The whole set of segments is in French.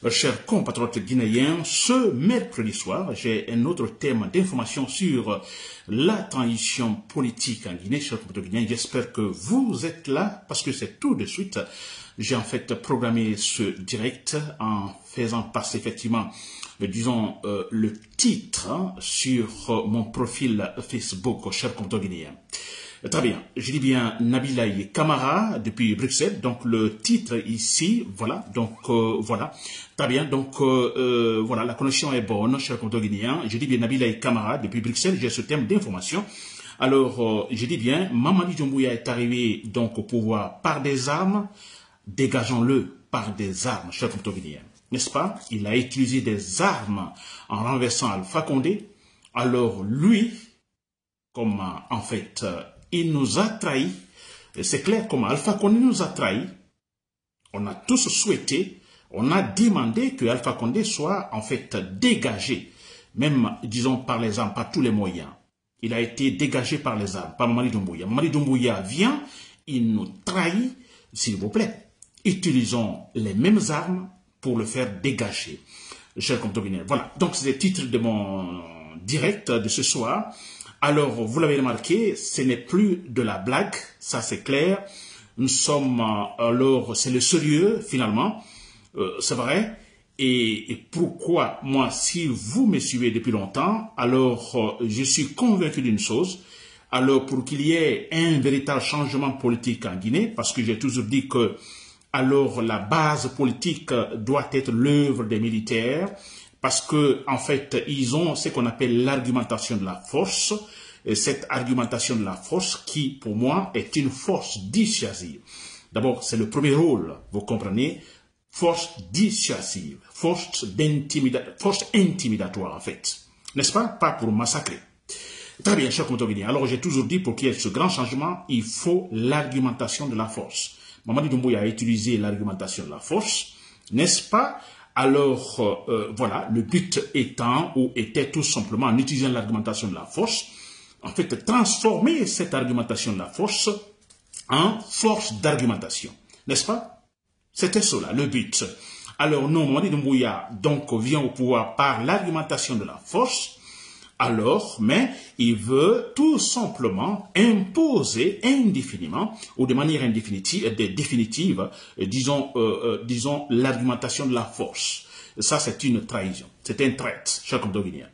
chers compatriotes guinéens. Ce mercredi soir, j'ai un autre thème d'information sur la transition politique en Guinée, chers compatriotes guinéens. J'espère que vous êtes là parce que c'est tout de suite. J'ai en fait programmé ce direct en faisant passer effectivement, disons, le titre sur mon profil Facebook, chers compatriotes guinéens. Très bien, je dis bien Nabilaye Kamara depuis Bruxelles, donc le titre ici, voilà, donc voilà, très bien, donc voilà, la connexion est bonne, chers compatriotes guinéens, je dis bien Nabilaye Kamara depuis Bruxelles, j'ai ce thème d'information. Alors, je dis bien, Mamadi Doumbouya est arrivé donc au pouvoir par des armes, dégageons-le par des armes, chers compatriotes guinéens, n'est-ce pas? Il a utilisé des armes en renversant Alpha Condé, alors lui, comme en fait, il nous a trahis. C'est clair, comme Alpha Condé nous a trahis. On a tous souhaité, on a demandé que Alpha Condé soit en fait dégagé, même disons par les armes, par tous les moyens. Il a été dégagé par les armes, par Mamadi Doumbouya. Mamadi Doumbouya vient, il nous trahit, s'il vous plaît. Utilisons les mêmes armes pour le faire dégager. Chers compatriotes guinéens, voilà. Donc c'est le titre de mon direct de ce soir. Alors, vous l'avez remarqué, ce n'est plus de la blague, ça c'est clair. Nous sommes, alors, c'est le sérieux, finalement, c'est vrai. Et pourquoi, moi, si vous me suivez depuis longtemps, alors, je suis convaincu d'une chose. Alors, pour qu'il y ait un véritable changement politique en Guinée, parce que j'ai toujours dit que, alors, la base politique doit être l'œuvre des militaires, parce que, en fait, ils ont ce qu'on appelle l'argumentation de la force, et cette argumentation de la force qui, pour moi, est une force dissuasive. D'abord, c'est le premier rôle, vous comprenez, force dissuasive, force intimidatoire, en fait. N'est-ce pas? Pas pour massacrer. Très bien, chers compatriotes guinéens. Alors, j'ai toujours dit, pour qu'il y ait ce grand changement, il faut l'argumentation de la force. Mamadi Doumbouya a utilisé l'argumentation de la force, n'est-ce pas? Alors, voilà, le but étant, ou était tout simplement, en utilisant l'argumentation de la force, en fait, transformer cette argumentation de la force en force d'argumentation. N'est-ce pas? C'était cela, le but. Alors, non, Mamadi Doumbouya, donc, vient au pouvoir par l'argumentation de la force, alors, mais il veut tout simplement imposer indéfiniment, ou de manière définitive, disons l'argumentation de la force. Ça, c'est une trahison. C'est un traître, chers compatriotes guinéens.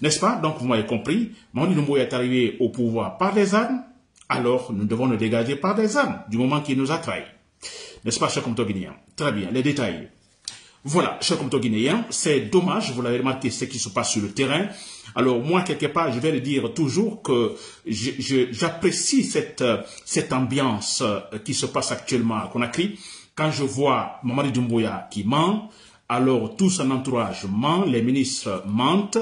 N'est-ce pas? Donc, vous m'avez compris, Mamadi Doumbouya est arrivé au pouvoir par des armes, alors nous devons le dégager par des armes, du moment qu'il nous a trahis. N'est-ce pas, chers compatriotes guinéens? Très bien, les détails. Voilà, chers compatriotes guinéens, c'est dommage, vous l'avez remarqué, ce qui se passe sur le terrain. Alors, moi, quelque part, je vais le dire toujours que j'apprécie cette ambiance qui se passe actuellement à Conakry. Quand je vois Mamadi Doumbouya qui ment, alors tout son entourage ment, les ministres mentent,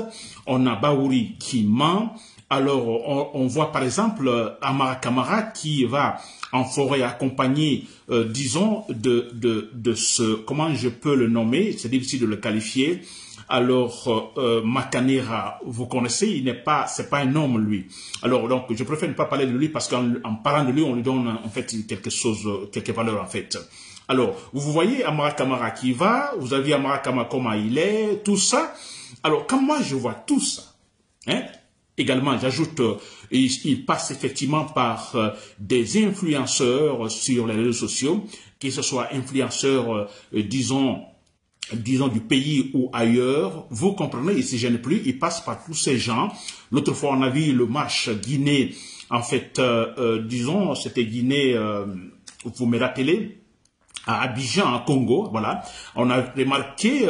on a Baouri qui ment, alors on voit par exemple Amara Kamara qui va en forêt accompagné, disons, de ce, comment je peux le nommer, c'est difficile de le qualifier. Alors, Makanera, vous connaissez, il n'est pas, c'est pas un homme, lui. Alors, donc, je préfère ne pas parler de lui parce qu'en parlant de lui, on lui donne, en fait, quelque chose, quelques valeurs, en fait. Alors, vous voyez Amara Kamara qui va, vous avez Amara Kamara comment il est, tout ça. Alors, quand moi je vois tout ça, hein, également, j'ajoute, il passe effectivement par des influenceurs sur les réseaux sociaux, que ce soit influenceurs, disons du pays ou ailleurs, vous comprenez, il ne se gêne plus, il passe par tous ces gens. L'autre fois, on a vu le match Guinée, en fait, disons, c'était Guinée, vous me rappelez, à Abidjan, en Congo, voilà. On a remarqué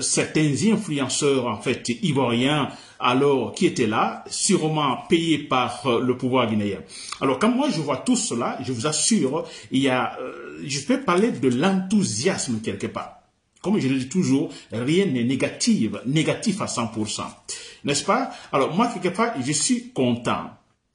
certains influenceurs, en fait, ivoiriens, alors, qui étaient là, sûrement payés par le pouvoir guinéen. Alors, quand moi je vois tout cela, je vous assure, il y a, je peux parler de l'enthousiasme quelque part. Comme je le dis toujours, rien n'est négatif à 100%. N'est-ce pas? Alors, moi, quelque part, je suis content.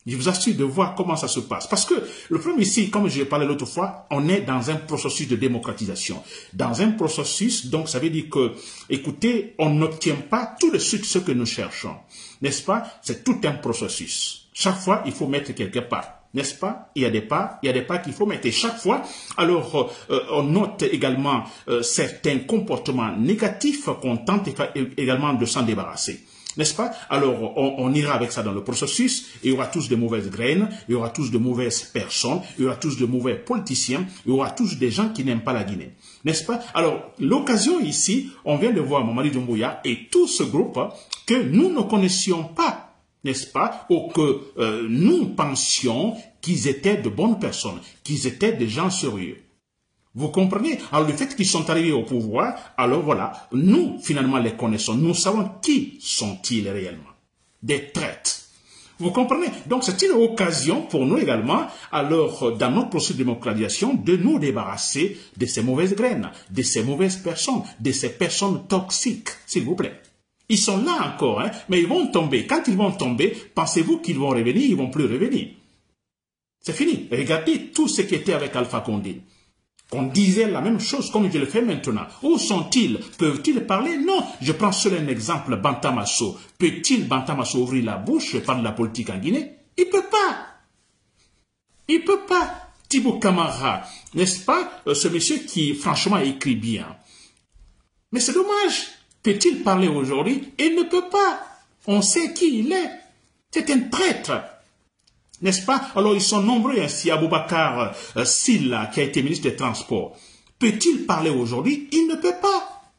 Je vous assure de voir comment ça se passe. Parce que le problème ici, comme je parlais l'autre fois, on est dans un processus de démocratisation. Dans un processus, donc ça veut dire que, écoutez, on n'obtient pas tout de suite ce que nous cherchons. N'est-ce pas? C'est tout un processus. Chaque fois, il faut mettre quelque part. n'est-ce pas? Il y a des pas qu'il faut mettre. Et chaque fois, alors, on note également certains comportements négatifs qu'on tente également de s'en débarrasser. N'est-ce pas? Alors, on ira avec ça dans le processus. Il y aura tous de mauvaises graines, il y aura tous de mauvaises personnes, il y aura tous de mauvais politiciens, il y aura tous des gens qui n'aiment pas la Guinée. N'est-ce pas? Alors, l'occasion ici, on vient de voir Mamadi Doumbouya et tout ce groupe que nous ne connaissions pas, n'est-ce pas? Ou que nous pensions qu'ils étaient de bonnes personnes, qu'ils étaient des gens sérieux. Vous comprenez? Alors, le fait qu'ils sont arrivés au pouvoir, alors voilà, nous, finalement, les connaissons. Nous savons qui sont-ils réellement. Des traîtres. Vous comprenez? Donc, c'est une occasion pour nous également, alors, dans notre processus de démocratisation, de nous débarrasser de ces mauvaises graines, de ces mauvaises personnes, de ces personnes toxiques, s'il vous plaît. Ils sont là encore, hein, mais ils vont tomber. Quand ils vont tomber, pensez-vous qu'ils vont revenir? Ils ne vont plus revenir. C'est fini. Regardez tout ce qui était avec Alpha Condé. On disait la même chose comme je le fais maintenant. Où sont-ils? Peuvent-ils parler? Non. Je prends seul un exemple, Bantamasso. Peut-il Bantamasso ouvrir la bouche et parler de la politique en Guinée? Il ne peut pas. Il ne peut pas. Thibaut Camara, n'est-ce pas? Ce monsieur qui, franchement, écrit bien. Mais c'est dommage. Peut-il parler aujourd'hui? Il ne peut pas. On sait qui il est. C'est un traître. N'est-ce pas? Alors, ils sont nombreux ainsi. Aboubacar Silla, qui a été ministre des Transports. Peut-il parler aujourd'hui? Il ne peut pas.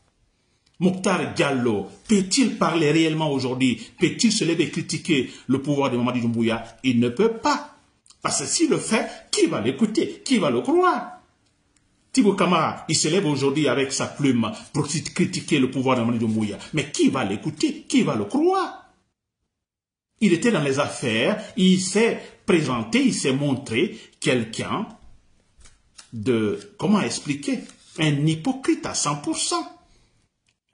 Mokhtar Diallo, peut-il parler réellement aujourd'hui? Peut-il se lever et critiquer le pouvoir de Mamadi Doumbouya? Il ne peut pas. Parce que s'il le fait, qui va l'écouter? Qui va le croire? Thibaut Camara, il se lève aujourd'hui avec sa plume pour critiquer le pouvoir de Mamadi Doumbouya. Mais qui va l'écouter? Qui va le croire? Il était dans les affaires, il s'est présenté, il s'est montré quelqu'un de, comment expliquer, un hypocrite à 100%.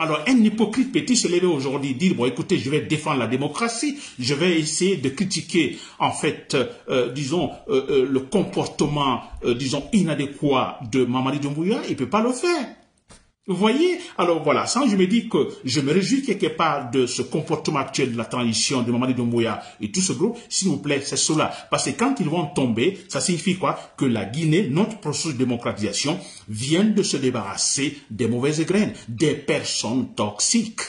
Alors, un hypocrite peut-il se lever aujourd'hui et dire, bon, écoutez, je vais défendre la démocratie, je vais essayer de critiquer, en fait, disons, le comportement, disons, inadéquat de Mamadi Doumbouya, il ne peut pas le faire. Vous voyez? Alors voilà, sans je me dis que je me réjouis quelque part de ce comportement actuel de la transition de Mamadi Doumbouya et tout ce groupe, s'il vous plaît, c'est cela. Parce que quand ils vont tomber, ça signifie quoi? Que la Guinée, notre processus de démocratisation, vient de se débarrasser des mauvaises graines, des personnes toxiques.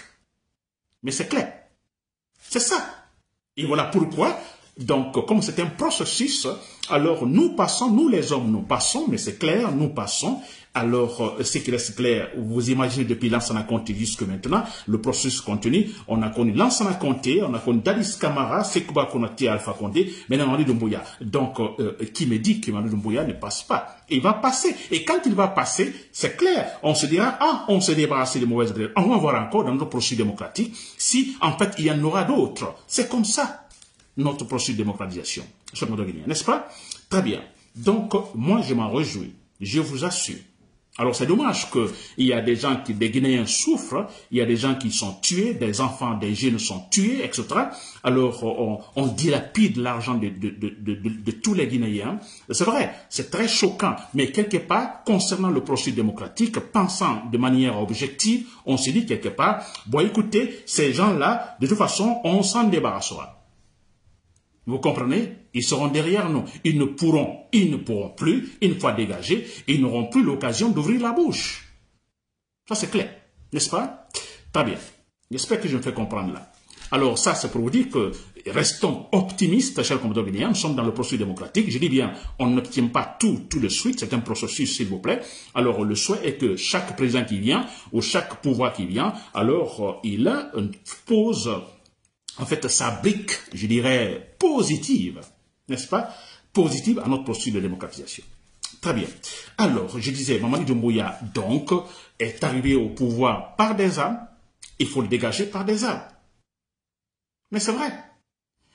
Mais c'est clair. C'est ça. Et voilà pourquoi, donc, comme c'est un processus, alors nous passons, nous les hommes, nous passons, mais c'est clair, nous passons. Alors, ce qui reste clair, vous imaginez depuis Lansana Conté jusque maintenant, le processus continue. On a connu Lansana Conté, on a connu Dadis Camara, Sekouba Konaté, Alpha Condé, maintenant Mamadi Doumbouya. Donc, qui me dit que Mamadi Doumbouya ne passe pas? Il va passer. Et quand il va passer, c'est clair. On se dira, ah, on s'est débarrassé des mauvaises graines. On va voir encore dans notre processus démocratique si, en fait, il y en aura d'autres. C'est comme ça, notre processus de démocratisation. N'est-ce pas? Très bien. Donc, moi, je m'en réjouis. Je vous assure. Alors, c'est dommage qu'il y a des gens des Guinéens souffrent, il y a des gens qui sont tués, des enfants, des jeunes sont tués, etc. Alors, on dilapide l'argent de tous les Guinéens. C'est vrai, c'est très choquant, mais quelque part, concernant le processus démocratique, pensant de manière objective, on se dit quelque part, bon, écoutez, ces gens-là, de toute façon, on s'en débarrassera. Vous comprenez? Ils seront derrière nous. Ils ne pourront plus, une fois dégagés, ils n'auront plus l'occasion d'ouvrir la bouche. Ça, c'est clair. N'est-ce pas? Très bien. J'espère que je me fais comprendre là. Alors, ça, c'est pour vous dire que restons optimistes, chers compatriotes guinéens. Nous sommes dans le processus démocratique. Je dis bien, on n'obtient pas tout de suite. C'est un processus, s'il vous plaît. Alors, le souhait est que chaque président qui vient, ou chaque pouvoir qui vient, alors, il pose en fait, sa brique, je dirais, positive, n'est-ce pas? Positive à notre processus de démocratisation. Très bien. Alors, je disais, Mamadi Doumbouya, donc, est arrivé au pouvoir par des armes. Il faut le dégager par des armes. Mais c'est vrai.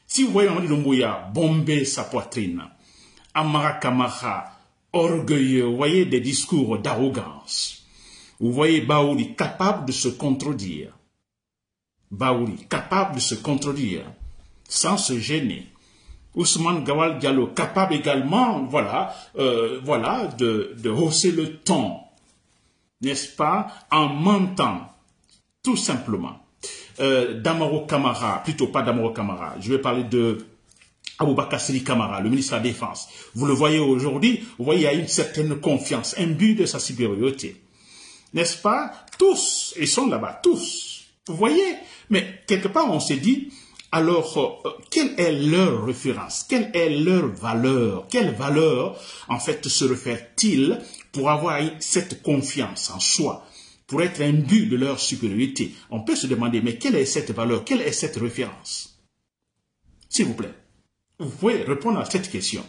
Si vous voyez Mamadi Doumbouya bomber sa poitrine, Amara Kamara, orgueilleux, vous voyez des discours d'arrogance. Vous voyez Baouli capable de se contredire. Baouli, capable de se contredire, sans se gêner. Ousmane Gawal Diallo, capable également, voilà, de hausser le ton, n'est-ce pas, en mentant, tout simplement. Damaro Camara, plutôt pas Damaro Camara, je vais parler de Aboubakar Sidi Kamara, le ministre de la Défense. Vous le voyez aujourd'hui, vous voyez, il y a une certaine confiance, un but de sa supériorité. N'est-ce pas? Tous, ils sont là-bas, tous. Vous voyez? Mais quelque part, on s'est dit, alors, quelle est leur référence? Quelle est leur valeur? Quelle valeur, en fait, se réfèrent-ils pour avoir cette confiance en soi, pour être un but de leur supériorité? On peut se demander, mais quelle est cette valeur? Quelle est cette référence? S'il vous plaît, vous pouvez répondre à cette question.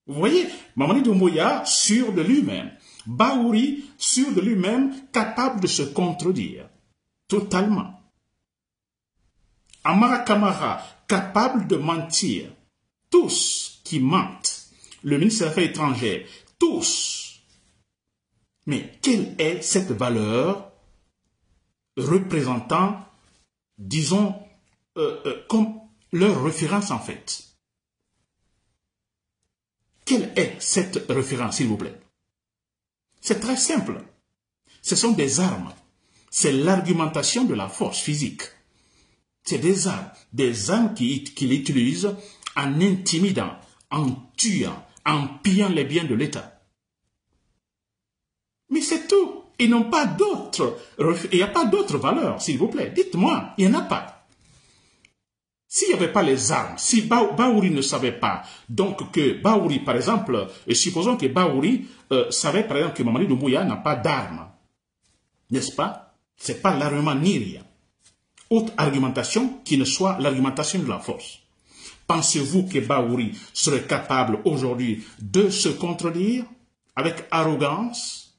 Vous voyez, Mamadi Doumbouya, sûr de lui-même. Bahouri, sûr de lui-même, capable de se contredire. Totalement. Amara Kamara, capable de mentir. Tous qui mentent. Le ministre des Affaires étrangères, tous. Mais quelle est cette valeur représentant, disons, comme leur référence en fait? Quelle est cette référence, s'il vous plaît? C'est très simple. Ce sont des armes. C'est l'argumentation de la force physique. C'est des armes qu'il utilise en intimidant, en tuant, en pillant les biens de l'État. Mais c'est tout. Ils n'ont pas d'autres. Il n'y a pas d'autres valeurs, s'il vous plaît. Dites-moi, il n'y en a pas. S'il n'y avait pas les armes, si Bahouri ne savait pas, donc que Bahouri, par exemple, supposons que Bahouri savait, par exemple, que Mamadi Doumbouya n'a pas d'armes, n'est-ce pas? Ce n'est pas l'armement ni rien. Autre argumentation qui ne soit l'argumentation de la force. Pensez-vous que Bahouri serait capable aujourd'hui de se contredire avec arrogance?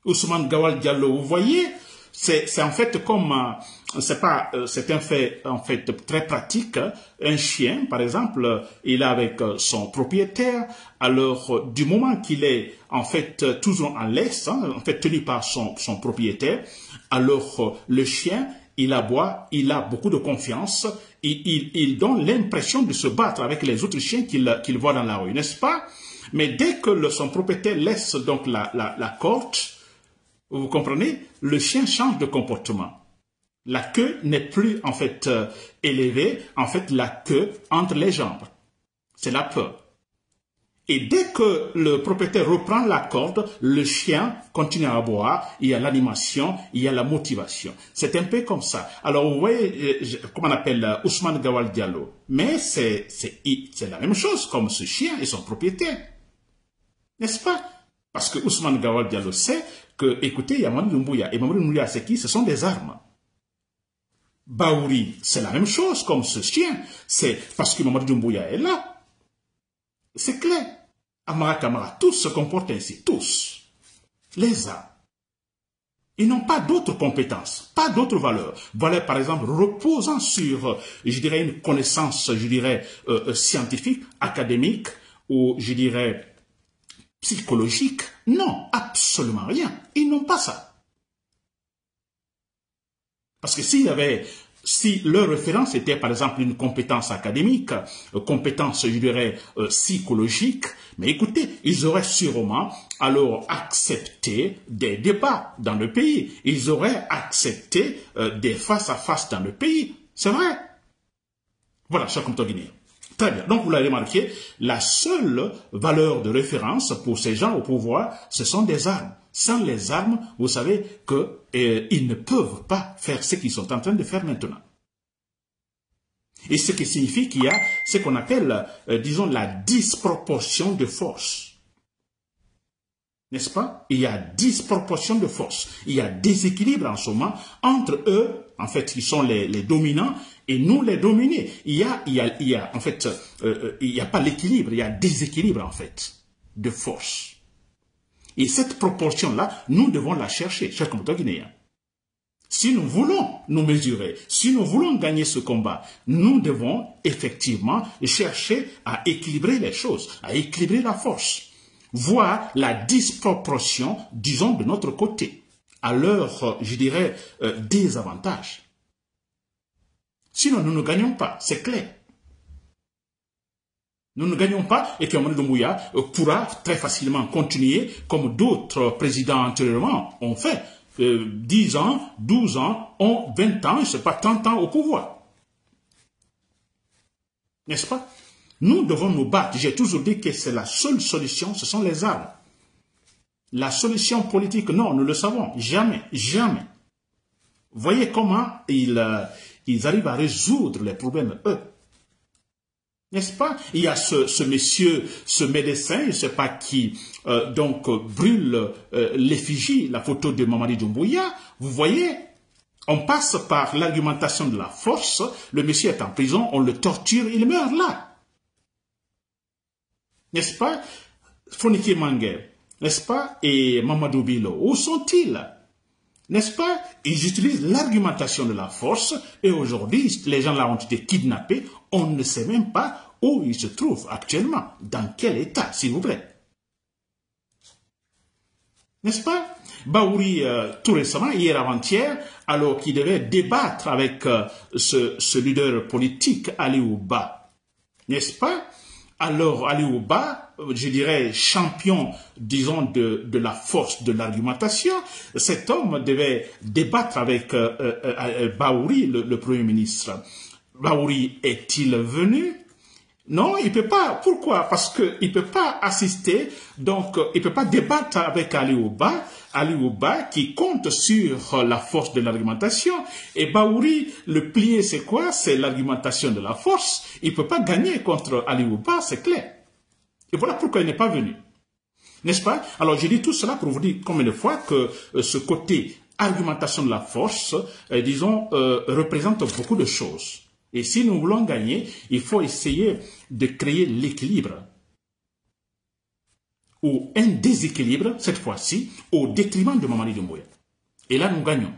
Ousmane Gawal Diallo, vous voyez, c'est en fait comme, c'est un fait en fait très pratique. Un chien, par exemple, il est avec son propriétaire. Alors, du moment qu'il est en fait toujours en laisse, en fait tenu par son propriétaire, alors le chien, il aboie, il a beaucoup de confiance, il donne l'impression de se battre avec les autres chiens qu'il voit dans la rue, n'est-ce pas? Mais dès que son propriétaire laisse donc la corde, vous comprenez, le chien change de comportement. La queue n'est plus en fait élevée, en fait la queue entre les jambes. C'est la peur. Et dès que le propriétaire reprend la corde, le chien continue à aboyer, il y a l'animation, il y a la motivation. C'est un peu comme ça. Alors vous voyez, comment on appelle Ousmane Gawal Diallo. Mais c'est la même chose comme ce chien et son propriétaire. N'est-ce pas? Parce que Ousmane Gawal Diallo sait que, écoutez, il y a Mamadi Doumbouya. Et Mamadi Doumbouya, c'est qui? Ce sont des armes. Bahouri, c'est la même chose comme ce chien. C'est parce que Mamadi Doumbouya est là. C'est clair. Amara Kamara, tous se comportent ainsi. Tous. Les armes. Ils n'ont pas d'autres compétences, pas d'autres valeurs. Valeurs, par exemple, reposant sur, je dirais, une connaissance, je dirais, scientifique, académique, ou, je dirais, psychologique. Non, absolument rien. Ils n'ont pas ça. Parce que si leur référence était par exemple une compétence académique, compétence, je dirais, psychologique, mais écoutez, ils auraient sûrement alors accepté des débats dans le pays. Ils auraient accepté des face-à-face dans le pays. C'est vrai. Voilà, cher compatriotes guinéens. Très bien. Donc, vous l'avez remarqué, la seule valeur de référence pour ces gens au pouvoir, ce sont des armes. Sans les armes, vous savez qu'ils ne peuvent pas faire ce qu'ils sont en train de faire maintenant. Et ce qui signifie qu'il y a ce qu'on appelle, disons, la disproportion de force. N'est-ce pas? Il y a disproportion de force. Il y a déséquilibre en ce moment entre eux, en fait, qui sont les dominants, et nous les dominés. Il y a en fait, il n'y a pas l'équilibre, il y a déséquilibre, en fait, de force. Et cette proportion-là, nous devons la chercher, chers compatriotes guinéens. Si nous voulons nous mesurer, si nous voulons gagner ce combat, nous devons effectivement chercher à équilibrer les choses, à équilibrer la force, voir la disproportion, disons, de notre côté, à leur, je dirais, désavantage. Sinon, nous ne gagnons pas, c'est clair. Nous ne gagnons pas et que Mamadi Doumbouya pourra très facilement continuer comme d'autres présidents antérieurement ont fait. 10 ans, 12 ans, 20 ans, je ne sais pas, 30 ans au pouvoir. N'est-ce pas? Nous devons nous battre. J'ai toujours dit que c'est la seule solution, ce sont les armes. La solution politique, non, nous le savons. Jamais, jamais. Voyez comment ils arrivent à résoudre les problèmes, eux. N'est-ce pas? Il y a ce monsieur, ce médecin, je ne sais pas qui, brûle l'effigie, la photo de Mamadi Doumbouya. Vous voyez, on passe par l'argumentation de la force. Le monsieur est en prison, on le torture, il meurt là. N'est-ce pas? Foniki Mangue, n'est-ce pas? Et Mamadou Bilo, où sont-ils? N'est-ce pas? Ils utilisent l'argumentation de la force et aujourd'hui, les gens là ont été kidnappés. On ne sait même pas où ils se trouvent actuellement. Dans quel état, s'il vous plaît? N'est-ce pas? Baouri, tout récemment, hier avant-hier, alors qu'il devait débattre avec ce leader politique, Ali Ouba. N'est-ce pas? Alors, Ali Ouba, je dirais champion, disons, de la force de l'argumentation, cet homme devait débattre avec Baouri, le Premier ministre. Baouri est-il venu? Non, il ne peut pas. Pourquoi? Parce qu'il ne peut pas assister, donc il ne peut pas débattre avec Ali Ouba qui compte sur la force de l'argumentation. Et Baouri, le plié, c'est quoi? C'est l'argumentation de la force. Il ne peut pas gagner contre Ali Ouba, c'est clair. Et voilà pourquoi il n'est pas venu. N'est-ce pas? Alors, j'ai dit tout cela pour vous dire combien de fois que ce côté argumentation de la force, représente beaucoup de choses. Et si nous voulons gagner, il faut essayer de créer l'équilibre ou un déséquilibre, cette fois-ci, au détriment de Mamadi Doumbouya. Et là, nous gagnons.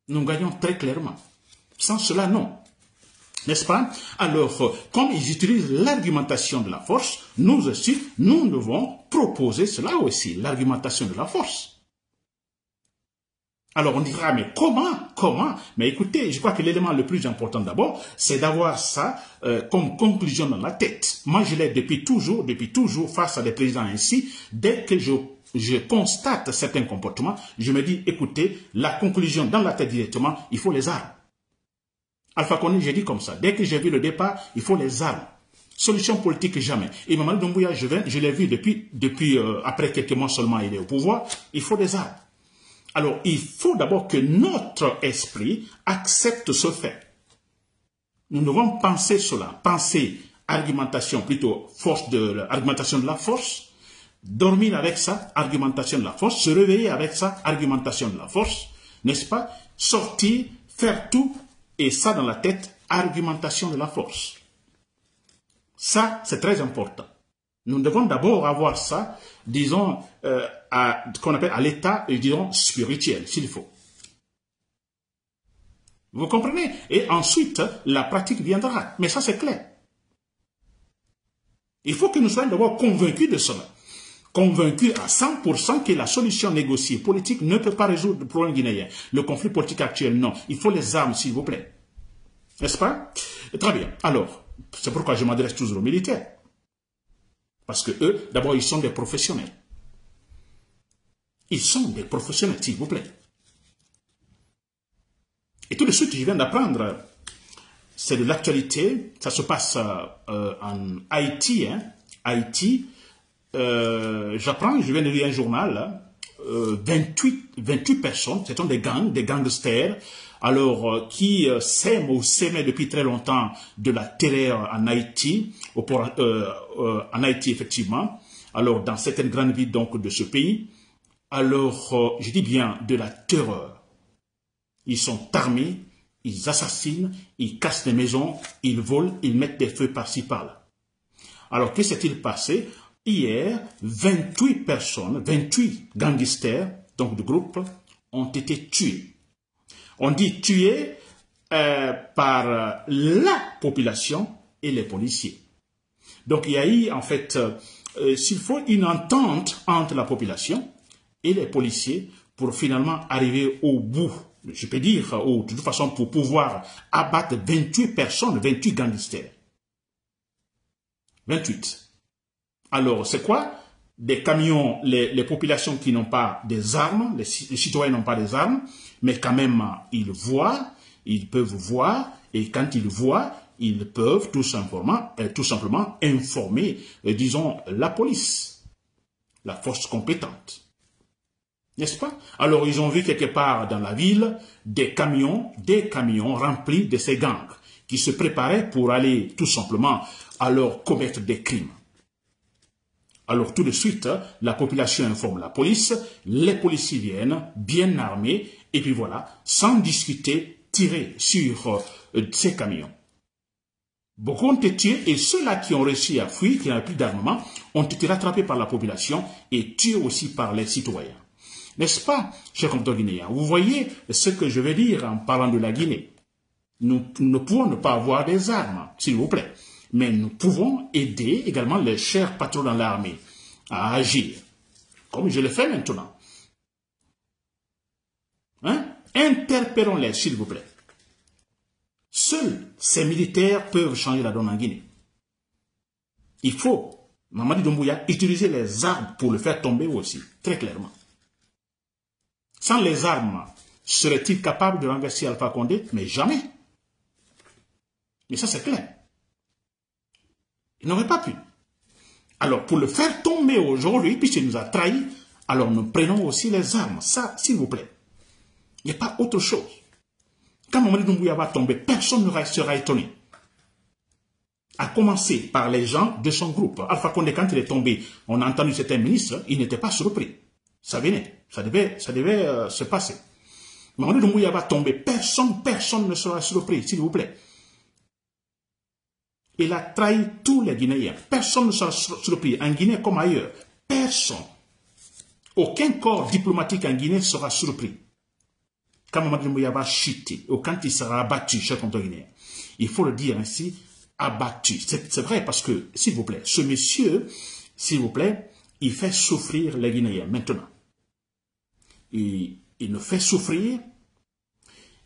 Nous gagnons très clairement. Sans cela, non. N'est-ce pas? Alors, comme ils utilisent l'argumentation de la force, nous aussi, nous devons proposer cela aussi, l'argumentation de la force. Alors on dira, mais comment? Mais écoutez, je crois que l'élément le plus important d'abord, c'est d'avoir ça comme conclusion dans la tête. Moi, je l'ai depuis toujours, face à des présidents ainsi, dès que je constate certains comportements, je me dis, écoutez, la conclusion dans la tête directement, il faut les armes. Alpha Condé, j'ai dit comme ça, dès que j'ai vu le départ, il faut les armes. Solution politique, jamais. Et Mamadi Doumbouya, je l'ai vu depuis après quelques mois seulement, il est au pouvoir, il faut des armes. Alors, il faut d'abord que notre esprit accepte ce fait. Nous devons penser cela, penser argumentation, plutôt argumentation de la force, dormir avec ça, argumentation de la force, se réveiller avec ça, argumentation de la force, n'est-ce pas? Sortir, faire tout, et ça dans la tête, argumentation de la force. Ça, c'est très important. Nous devons d'abord avoir ça, disons, qu'on appelle à l'état, disons, spirituel, s'il faut. Vous comprenez? Et ensuite, la pratique viendra. Mais ça, c'est clair. Il faut que nous soyons d'abord convaincus de cela. Convaincus à 100% que la solution négociée politique ne peut pas résoudre le problème guinéen. Le conflit politique actuel, non. Il faut les armes, s'il vous plaît. N'est-ce pas? Très bien. Alors, c'est pourquoi je m'adresse toujours aux militaires. Parce que eux, d'abord, ils sont des professionnels. Ils sont des professionnels, s'il vous plaît. Et tout de suite, je viens d'apprendre, c'est de l'actualité, ça se passe en Haïti. Haïti, j'apprends, je viens de lire un journal, 28 personnes, ce sont des gangs, des gangsters, alors qui s'aimaient depuis très longtemps de la terreur en Haïti, en Haïti effectivement, alors dans certaines grandes villes donc de ce pays, alors je dis bien de la terreur. Ils sont armés, ils assassinent, ils cassent des maisons, ils volent, ils mettent des feux par-ci par-là. Alors que s'est-il passé? Hier, 28 personnes, 28 gangsters, donc de groupe, ont été tués. On dit tués par la population et les policiers. Donc il y a eu en fait, s'il faut, une entente entre la population et les policiers pour finalement arriver au bout, je peux dire, de toute façon pour pouvoir abattre 28 personnes, 28 gangsters. 28. Alors, c'est quoi? Des camions, les populations qui n'ont pas des armes, les citoyens n'ont pas des armes, mais quand même, ils voient, ils peuvent voir, et quand ils voient, ils peuvent tout simplement informer, disons, la police, la force compétente. N'est-ce pas? Alors, ils ont vu quelque part dans la ville des camions remplis de ces gangs qui se préparaient pour aller tout simplement alors commettre des crimes. Alors, tout de suite, la population informe la police, les policiers viennent bien armés et puis voilà, sans discuter, tirer sur ces camions. Beaucoup ont été tués et ceux-là qui ont réussi à fuir, qui n'avaient plus d'armement, ont été rattrapés par la population et tués aussi par les citoyens. N'est-ce pas, chers compatriotes guinéens? Vous voyez ce que je veux dire en parlant de la Guinée. Nous ne pouvons ne pas avoir des armes, s'il vous plaît. Mais nous pouvons aider également les chers patrons dans l'armée à agir, comme je le fais maintenant. Hein? Interpellons-les, s'il vous plaît. Seuls ces militaires peuvent changer la donne en Guinée. Il faut, Mamadi Doumbouya, utiliser les armes pour le faire tomber aussi, très clairement. Sans les armes, serait-il capable de renverser Alpha Condé? Mais jamais. Mais ça, c'est clair. Il n'aurait pas pu. Alors, pour le faire tomber aujourd'hui, puisqu'il nous a trahis, alors nous prenons aussi les armes. Ça, s'il vous plaît. Il n'y a pas autre chose. Quand Mamadi Doumbouya va tomber, personne ne sera étonné. À commencer par les gens de son groupe. Alpha Condé, quand il est tombé, on a entendu certains ministres, il n'était pas surpris. Ça venait. Ça devait se passer. Mamadi Doumbouya va tomber, personne ne sera surpris, s'il vous plaît. Il a trahi tous les Guinéens. Personne ne sera surpris, en Guinée comme ailleurs. Personne. Aucun corps diplomatique en Guinée sera surpris. Quand Mamadi Doumbouya va chuter, ou quand il sera abattu, chers compatriotes guinéens, il faut le dire ainsi, abattu. C'est vrai parce que, s'il vous plaît, ce monsieur, s'il vous plaît, il fait souffrir les Guinéens maintenant. Il nous fait souffrir.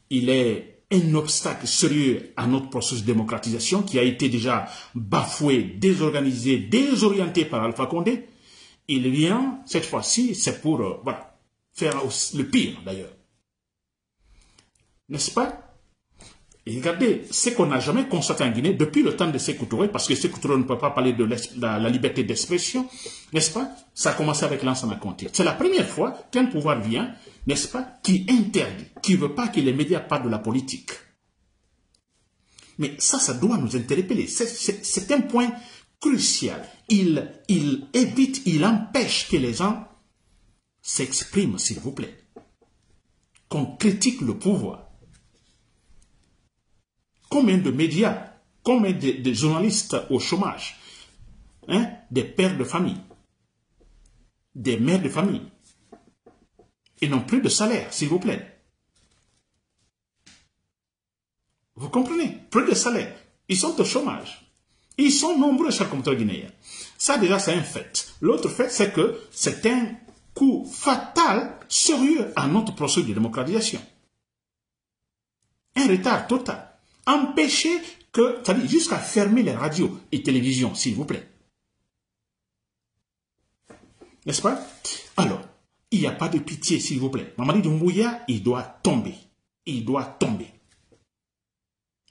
Il est un obstacle sérieux à notre processus de démocratisation qui a été déjà bafoué, désorganisé, désorienté par Alpha Condé. Il vient, cette fois-ci, c'est pour voilà, faire le pire d'ailleurs. N'est-ce pas? Et regardez, ce qu'on n'a jamais constaté en Guinée depuis le temps de Sékou Touré, parce que Sékou Touré ne peut pas parler de la liberté d'expression, n'est-ce pas? Ça a commencé avec Lansana Conté. C'est la première fois qu'un pouvoir vient, n'est-ce pas, qui interdit, qui ne veut pas que les médias parlent de la politique. Mais ça doit nous interpeller. C'est un point crucial. Il évite, il empêche que les gens s'expriment, s'il vous plaît. Qu'on critique le pouvoir. Combien de médias, combien de journalistes au chômage, hein, des pères de famille, des mères de famille, ils n'ont plus de salaire, s'il vous plaît. Vous comprenez? Plus de salaire. Ils sont au chômage. Ils sont nombreux, chers compatriotes guinéens. Ça, déjà, c'est un fait. L'autre fait, c'est que c'est un coup fatal, sérieux à notre processus de démocratisation. Un retard total. Empêcher que, c'est-à-dire jusqu'à fermer les radios et télévisions, s'il vous plaît. N'est-ce pas? Alors, il n'y a pas de pitié, s'il vous plaît. Mamadi Doumbouya, il doit tomber. Il doit tomber.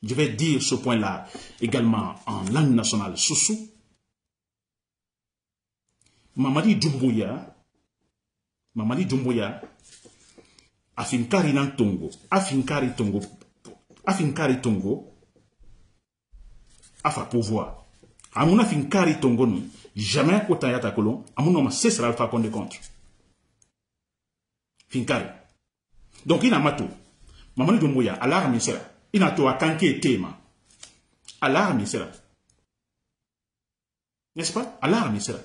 Je vais dire ce point-là également en langue nationale Soussou. Mamadi Doumbouya, afinkari nan Tongo, afinkari Tongo, afa pouvoir. Amuna afinkari Tongo nous, jamais autant yata kolon, amuna ma cessera Alpha Condé contre. Finkari. Donc il a matou. Mamadi Doumbouya, alarme sera. Il a tout à kanké tema. Alarme sera. N'est-ce pas? Alarme sera.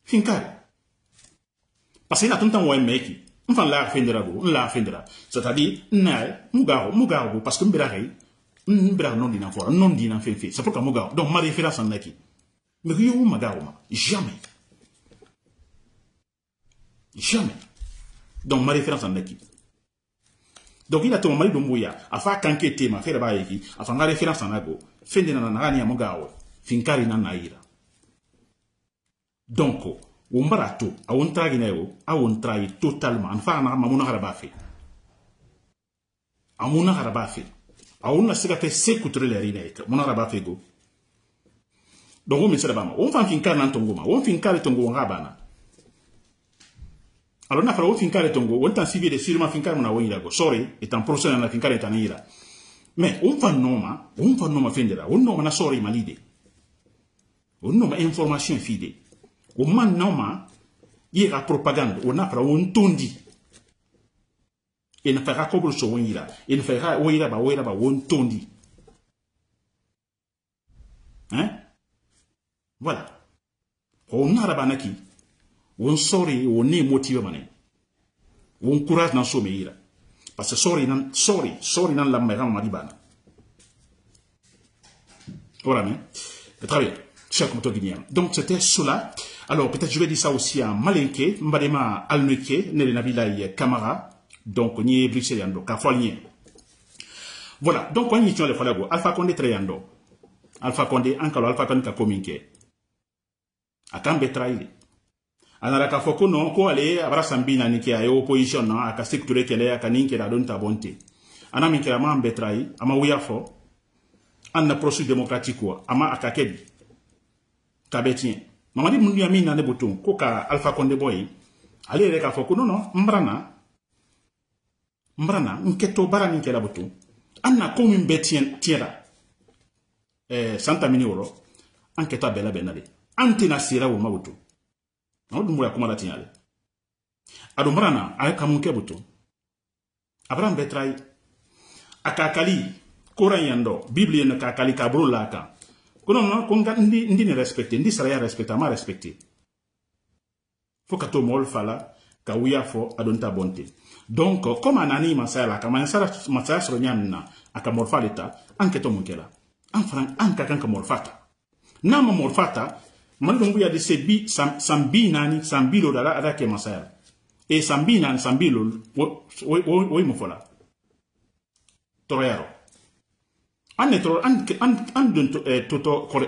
Finkari. Parce qu'il a tout le temps où un mec. Enfin, la fendera. C'est-à-dire, Mugaro, parce que Mbera non dina fora, non dina fait. C'est pourquoi Mugaro. Donc, ma référence en est. Mais il y a où Magaro? Jamais. Jamais. Donc, ma référence en est. Donc, il a tout Mamadi Doumbouya, a fait kanké tema, faire baïki, a fait ma référence en ago, fendera nagani a Mugaro, finkari na naïra. Donc, Umbarato, a un tragineo, a un trahi totalement. Enfin, Mamuna Harabafi. Amuna Harabafi. On a ce qu'a fait s'écouter les rinettes. Mon arabe fait go. Donc, on met ça là-bas. On fait un fincar dans ton goma. On fait un carré ton goma rabana. Alors, on a fait un fincar ton goma. On t'a suivi de sûrement fincar mon aouïra go. Sorry, et en procès dans la fincar est en ira. Mais, on fait un nom fendera. On nomme na sorry malide. On nomme information fide. On man nomme, il y a propagande. On a fait un tondi. Et ne fera comme le son ira. Et ne fera oira ba on tondi. Hein? Voilà. On a rabanaki. On sorry, on est motivé mané. On courage dans son meira. Parce que sorry dans la mère maribana. Voilà, mais. Très bien. Cher comte guinéen. Donc, c'était cela. Alors, peut-être je vais dire ça aussi à Malinke, Mbadema Alneke, Nele Nabilai Kamara. Donc, on y est Bruxelles Yando, Kafolien. Voilà. Donc, on y est le Falago. Alpha Condé Trayando. Alpha Condé, Ankalo, Alpha Condé Kakominke. Akambe Traili. Anaraka Foko non, ko ale, Abra Sambina Nike, a opposition, non, a Kasek Turekele, a Kaninke, la Donta Bonte. Anaminke la Mambe Trai, Ama Ouyafo. Anna procédure démocratique, Ama Akakedi. Kabetien. Mamadi Mundi Amina Nebouton, Koka Alpha Condé Boy. Allez, Reka Foko non, Mbrana, Nketo Barani Kelabutu. Anna Komin Betien Tierra. Santa Minioro. Anketa Bella Benale. Antina Sira ou Mabutu. Non, Dumbuya Kumala Tiale. Adumbrana, Alkamunke Butu. Abraham Betrai. Akakali, Korayando, Bible ne Kakali Kabru Laka. Konon, Konga Ndi ne respecté, Ndi Saraya respecté, ma respecté. Fokato Mol Fala, Kawia Fo, Adonta Bonte. Donc, comme un anime Masala, comme un Masala Sroniana, à Kamorfaleta, enquête Monkela. En franc, enquête Morfata. Nama Morfata, Mandunguya de Sebi, Sambi Nani, Sambilo da la Rake Masala. Et Sambi Nani, Sambilo, oui, Mofola. Torero.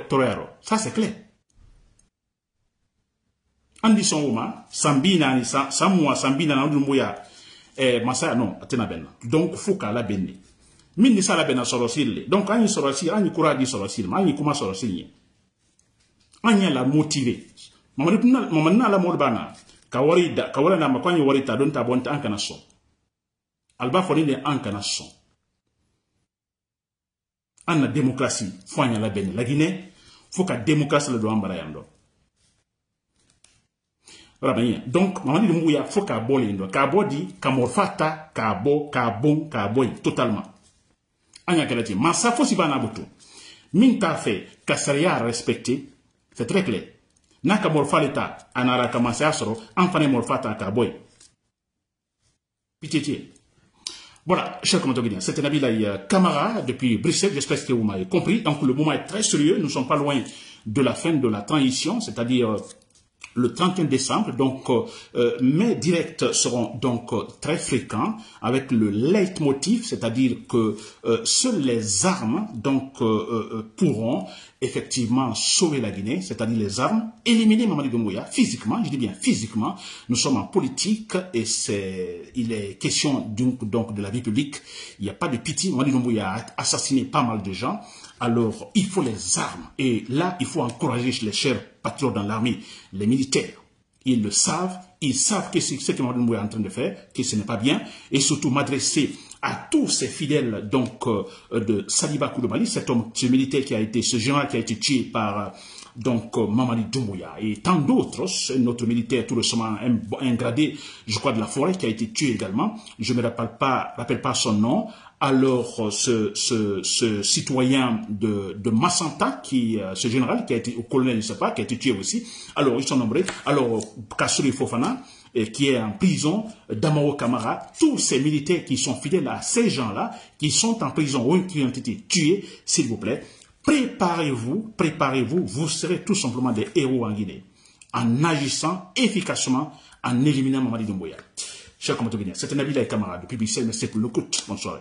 Torero. Ça, c'est clair. Andi son uma, Sambina ni Samua, Sambina na Udumbuya, Masaya non, Atena Benna. Donc, Fouka la Benni. Mini Sala Benna Sorosile. Donc, Ani Sorosile, Ani Kouradi Sorosile, Ani Kuma Sorosile. Ani la motivé. Mamana la Morbana, Kawarida, Kawarana Makwani Warita, Donta Bonta Ankanason. Alba Foline Ankanason. Anna démocratie, Foigna la Benni. La Guinée, Fouka démocratie le doigt Barayando. Donc, Mamadi Mouya, faut qu'à bolindo, qu'à bodi, qu'à morfata, qu'à bo, qu'à bon, qu'à boy, totalement. Anya Kalati, mais ça faut si ban aboutou. Min ta fait, qu'à saria respecté, c'est très clair. Naka morfaleta, anara kamase asoro, enfane morfata, qu'à boy. Pitié. Voilà, chers commentateurs, c'était Nabil Kamara depuis Bruxelles, j'espère que vous m'avez compris. Donc, le moment est très sérieux, nous ne sommes pas loin de la fin de la transition, c'est-à-dire le 31 décembre, donc mes directs seront donc très fréquents avec le leitmotiv, c'est-à-dire que seules les armes donc pourront effectivement sauver la Guinée, c'est-à-dire les armes, éliminer Mamadi Doumbouya physiquement, je dis bien physiquement. Nous sommes en politique et il est question donc de la vie publique. Il n'y a pas de pitié. Mamadi Doumbouya a assassiné pas mal de gens. Alors, il faut les armes. Et là, il faut encourager les chers patriotes dans l'armée, les militaires. Ils le savent. Ils savent que c'est ce que Mamadi Doumbouya est en train de faire, que ce n'est pas bien. Et surtout, m'adresser à tous ces fidèles donc de Saliba Koulibaly, cet homme, ce militaire qui a été, ce général qui a été tué par donc Mamadi Doumbouya et tant d'autres, notre militaire tout récemment un gradé, je crois de la forêt, qui a été tué également. Je ne me rappelle pas son nom. Alors ce citoyen de Massanta, ce général qui a été au colonel, je ne sais pas, qui a été tué aussi. Alors ils sont nombreux. Alors Kassouri Fofana, qui est en prison, Damao Kamara, tous ces militaires qui sont fidèles à ces gens-là, qui sont en prison ou qui ont été tués, s'il vous plaît, préparez-vous, vous serez tout simplement des héros en Guinée, en agissant efficacement, en éliminant Mamadi Doumbouya. Chers compatriotes, c'était Nabil Kamara depuis Bruxelles, merci pour l'écoute. Bonne soirée.